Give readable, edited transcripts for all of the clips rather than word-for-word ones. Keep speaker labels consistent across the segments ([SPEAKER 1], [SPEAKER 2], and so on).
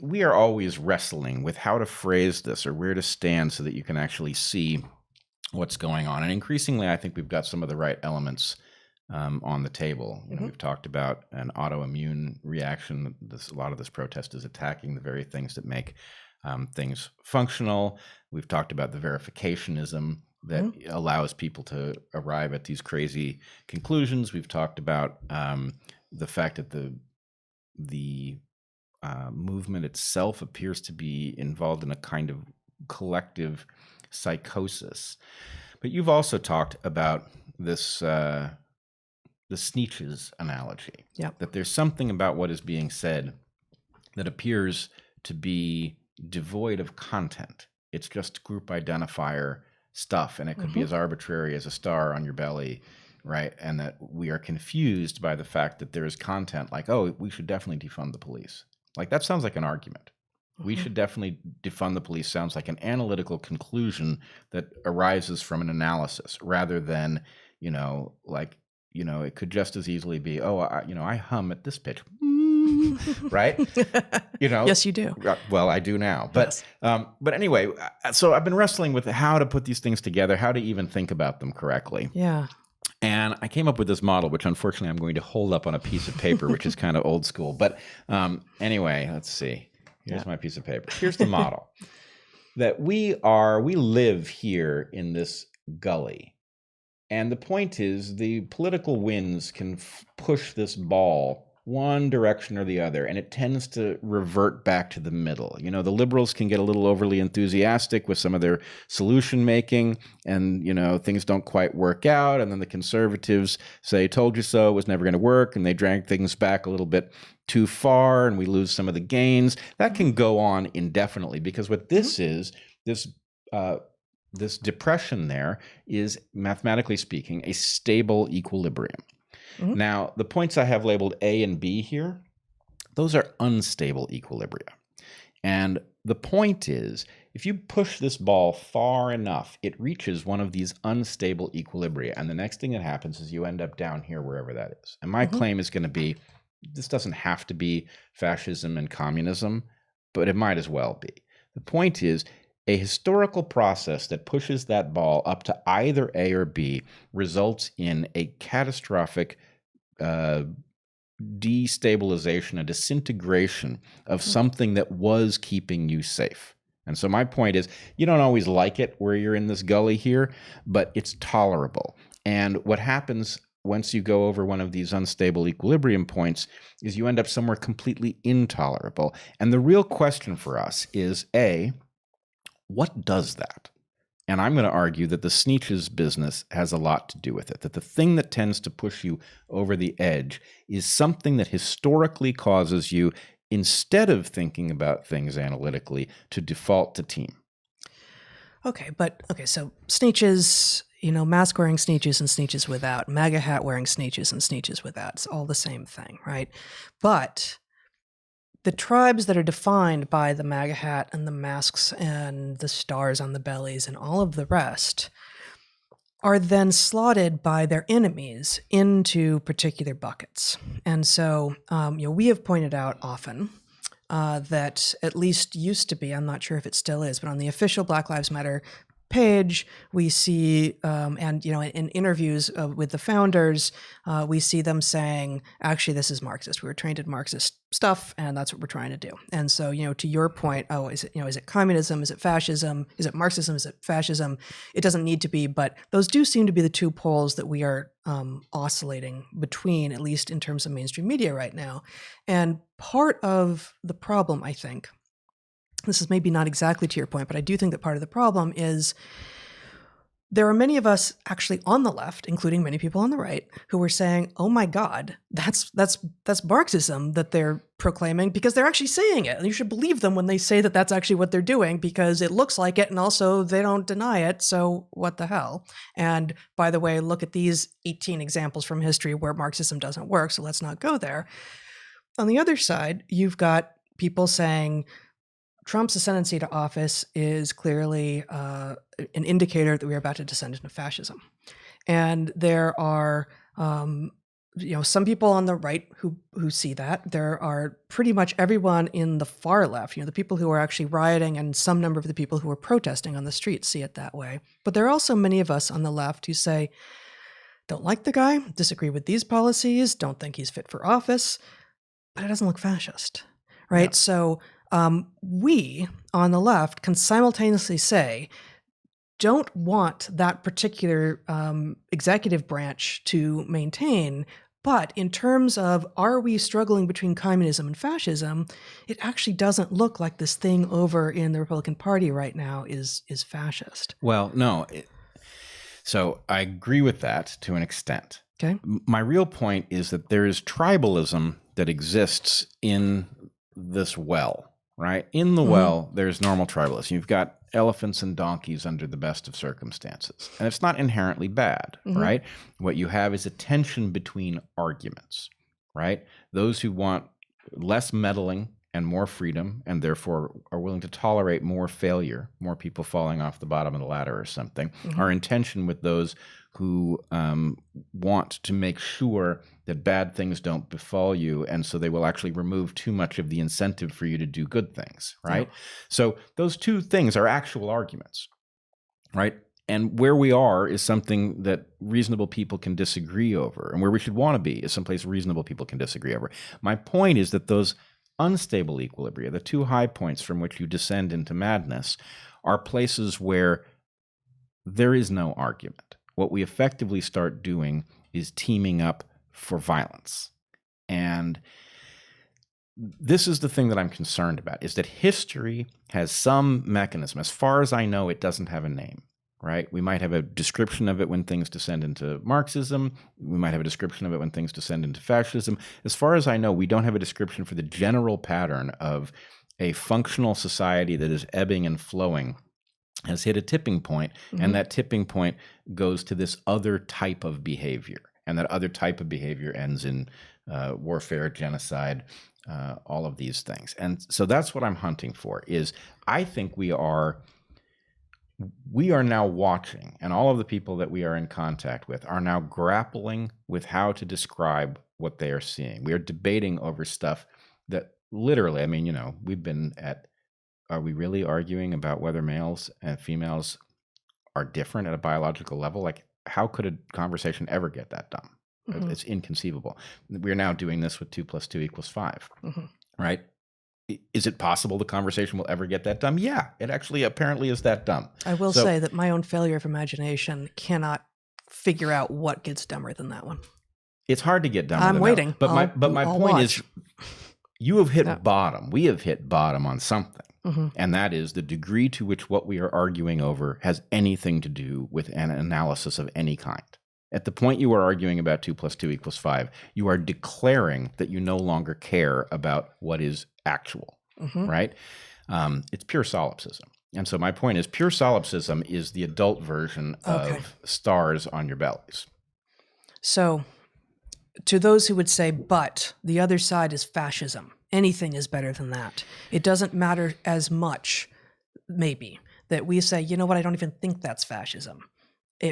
[SPEAKER 1] we are always wrestling with how to phrase this or where to stand so that you can actually see what's going on. And increasingly, I think we've got some of the right elements on the table. We've talked about an autoimmune reaction. A lot of this protest is attacking the very things that make things functional. We've talked about the verificationism that allows people to arrive at these crazy conclusions. We've talked about the fact that the movement itself appears to be involved in a kind of collective psychosis. But you've also talked about this the Sneetches analogy.
[SPEAKER 2] Yep.
[SPEAKER 1] That there's something about what is being said that appears to be devoid of content. It's just group identifier stuff, and it could be as arbitrary as a star on your belly, right? And that we are confused by the fact that there is content like, oh, we should definitely defund the police. Like, that sounds like an argument. We should definitely defund the police sounds like an analytical conclusion that arises from an analysis rather than, it could just as easily be, I hum at this pitch, right?
[SPEAKER 2] Yes, you do.
[SPEAKER 1] Well, I do now. But but anyway, so I've been wrestling with how to put these things together, how to even think about them correctly.
[SPEAKER 2] Yeah.
[SPEAKER 1] And I came up with this model, which unfortunately I'm going to hold up on a piece of paper, which is kind of old school. But anyway, let's see. Here's my piece of paper. Here's the model. That we live here in this gully. And the point is the political winds can push this ball one direction or the other, and it tends to revert back to the middle. The liberals can get a little overly enthusiastic with some of their solution making, and, things don't quite work out. And then the conservatives say, told you so, it was never going to work. And they drag things back a little bit too far, and we lose some of the gains. That can go on indefinitely, because what this is, this depression there is, mathematically speaking, a stable equilibrium. Now, the points I have labeled A and B here, those are unstable equilibria. And the point is, if you push this ball far enough, it reaches one of these unstable equilibria. And the next thing that happens is you end up down here, wherever that is. And my claim is going to be, this doesn't have to be fascism and communism, but it might as well be. The point is, a historical process that pushes that ball up to either A or B results in a catastrophic destabilization, a disintegration of something that was keeping you safe. And so my point is, you don't always like it where you're in this gully here, but it's tolerable. And what happens once you go over one of these unstable equilibrium points is you end up somewhere completely intolerable. And the real question for us is, A, what does that? And I'm going to argue that the Sneetches business has a lot to do with it, that the thing that tends to push you over the edge is something that historically causes you, instead of thinking about things analytically, to default to team.
[SPEAKER 2] So Sneetches, mask wearing Sneetches and Sneetches without, MAGA hat wearing Sneetches and Sneetches without, it's all the same thing, right? But the tribes that are defined by the MAGA hat and the masks and the stars on the bellies and all of the rest are then slotted by their enemies into particular buckets. And so, we have pointed out often that at least used to be, I'm not sure if it still is, but on the official Black Lives Matter page, we see, in interviews with the founders, we see them saying, actually, this is Marxist. We were trained in Marxist stuff, and that's what we're trying to do. And so, to your point, is it communism? Is it fascism? Is it Marxism? Is it fascism? It doesn't need to be, but those do seem to be the two poles that we are oscillating between, at least in terms of mainstream media right now. And part of the problem, I think, this is maybe not exactly to your point, but I do think that part of the problem is there are many of us actually on the left, including many people on the right, who are saying, oh my God, that's Marxism that they're proclaiming, because they're actually saying it. And you should believe them when they say that that's actually what they're doing, because it looks like it, and also they don't deny it, so what the hell? And by the way, look at these 18 examples from history where Marxism doesn't work, so let's not go there. On the other side, you've got people saying Trump's ascendancy to office is clearly an indicator that we are about to descend into fascism. And there are some people on the right who see that. There are pretty much everyone in the far left, the people who are actually rioting and some number of the people who are protesting on the streets see it that way. But there are also many of us on the left who say, don't like the guy, disagree with these policies, don't think he's fit for office, but it doesn't look fascist, right? Yeah. So we on the left can simultaneously say, don't want that particular executive branch to maintain. But in terms of, are we struggling between communism and fascism, it actually doesn't look like this thing over in the Republican Party right now is fascist.
[SPEAKER 1] Well, no. So I agree with that to an extent.
[SPEAKER 2] Okay.
[SPEAKER 1] My real point is that there is tribalism that exists in this well, right? In the well, there's normal tribalism. You've got elephants and donkeys under the best of circumstances. And it's not inherently bad, right? What you have is a tension between arguments, right? Those who want less meddling and more freedom and therefore are willing to tolerate more failure, more people falling off the bottom of the ladder or something, are in tension with those who want to make sure that bad things don't befall you, and so they will actually remove too much of the incentive for you to do good things, right? Yeah. So those two things are actual arguments, right? And where we are is something that reasonable people can disagree over, and where we should want to be is someplace reasonable people can disagree over. My point is that those unstable equilibria, the two high points from which you descend into madness, are places where there is no argument. What we effectively start doing is teaming up for violence. And this is the thing that I'm concerned about, is that history has some mechanism. As far as I know, it doesn't have a name, right? We might have a description of it when things descend into Marxism. We might have a description of it when things descend into fascism. As far as I know, we don't have a description for the general pattern of a functional society that is ebbing and flowing has hit a tipping point, and that tipping point goes to this other type of behavior. And that other type of behavior ends in warfare, genocide, all of these things. And so that's what I'm hunting for, is I think we are now watching, and all of the people that we are in contact with are now grappling with how to describe what they are seeing. We are debating over stuff that literally, we've been at, are we really arguing about whether males and females are different at a biological level? Like, how could a conversation ever get that dumb? It's inconceivable. We're now doing this with 2 + 2 = 5, right? Is it possible the conversation will ever get that dumb? Yeah, it actually apparently is that dumb.
[SPEAKER 2] I will say that my own failure of imagination cannot figure out what gets dumber than that one.
[SPEAKER 1] It's hard to get dumber
[SPEAKER 2] I'm
[SPEAKER 1] than
[SPEAKER 2] waiting.
[SPEAKER 1] That. But my point is, you have hit bottom. We have hit bottom on something. And that is the degree to which what we are arguing over has anything to do with an analysis of any kind. At the point you are arguing about 2 + 2 = 5, you are declaring that you no longer care about what is actual, right? It's pure solipsism. And so my point is, pure solipsism is the adult version of stars on your bellies.
[SPEAKER 2] So to those who would say, but the other side is fascism, anything is better than that. It doesn't matter as much, maybe, that we say, you know what, I don't even think that's fascism.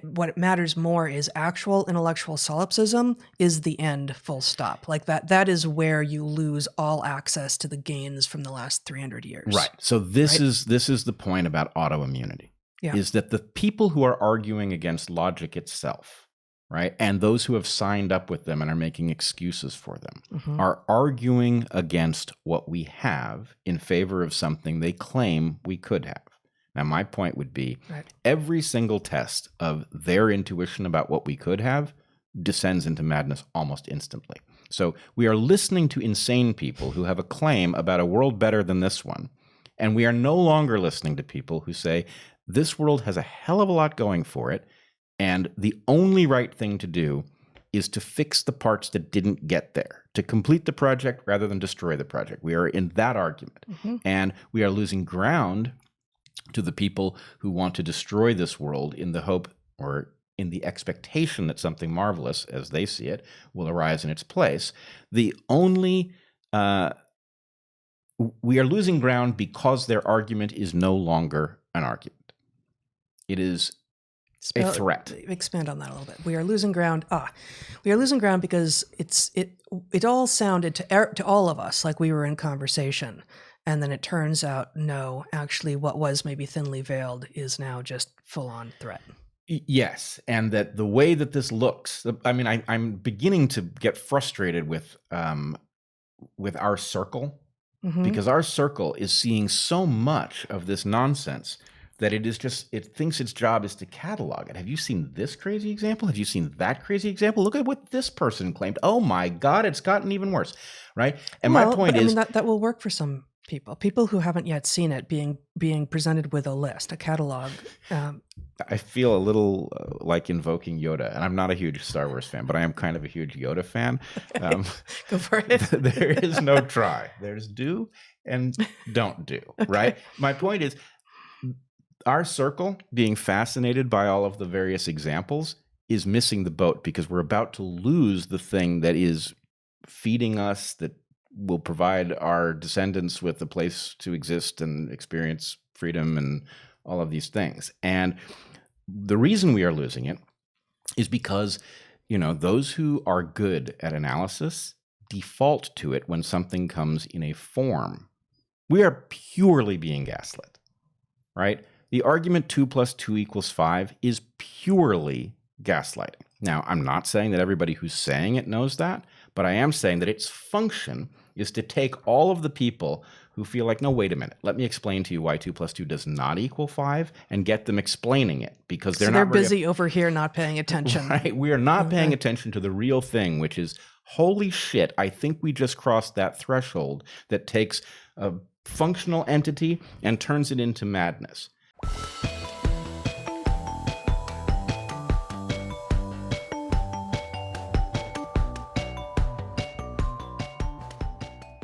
[SPEAKER 2] What matters more is actual intellectual solipsism is the end, full stop. Like that is where you lose all access to the gains from the last 300 years.
[SPEAKER 1] Right. So this is the point about autoimmunity, is that the people who are arguing against logic itself, right, and those who have signed up with them and are making excuses for them, are arguing against what we have in favor of something they claim we could have. Now, my point would be every single test of their intuition about what we could have descends into madness almost instantly. So we are listening to insane people who have a claim about a world better than this one, and we are no longer listening to people who say this world has a hell of a lot going for it, and the only right thing to do is to fix the parts that didn't get there, to complete the project rather than destroy the project. We are in that argument, and we are losing ground to the people who want to destroy this world in the hope or in the expectation that something marvelous, as they see it, will arise in its place. We are losing ground because their argument is no longer an argument. It is A threat.
[SPEAKER 2] Expand on that a little bit. We are losing ground. We are losing ground because it all sounded to all of us like we were in conversation, and then it turns out no, actually, what was maybe thinly veiled is now just full on threat.
[SPEAKER 1] Yes, and that the way that this looks, I mean, I'm beginning to get frustrated with our circle, because our circle is seeing so much of this nonsense that it thinks its job is to catalog it. Have you seen this crazy example? Have you seen that crazy example? Look at what this person claimed. Oh my God, it's gotten even worse, right? And my point is,
[SPEAKER 2] that will work for some people who haven't yet seen it being presented with a list, a catalog.
[SPEAKER 1] I feel a little like invoking Yoda, and I'm not a huge Star Wars fan, but I am kind of a huge Yoda fan.
[SPEAKER 2] Okay. Go for it.
[SPEAKER 1] There is no try. There's do and don't do, right? My point is, our circle being fascinated by all of the various examples is missing the boat, because we're about to lose the thing that is feeding us, that will provide our descendants with a place to exist and experience freedom and all of these things. And the reason we are losing it is because, those who are good at analysis default to it when something comes in a form. We are purely being gaslit, right? The argument 2 + 2 = 5 is purely gaslighting. Now, I'm not saying that everybody who's saying it knows that, but I am saying that its function is to take all of the people who feel like, no, wait a minute, let me explain to you why 2 + 2 does not equal 5, and get them explaining it, because they're
[SPEAKER 2] busy over here not paying attention.
[SPEAKER 1] Right? We are not paying attention to the real thing, which is, holy shit, I think we just crossed that threshold that takes a functional entity and turns it into madness.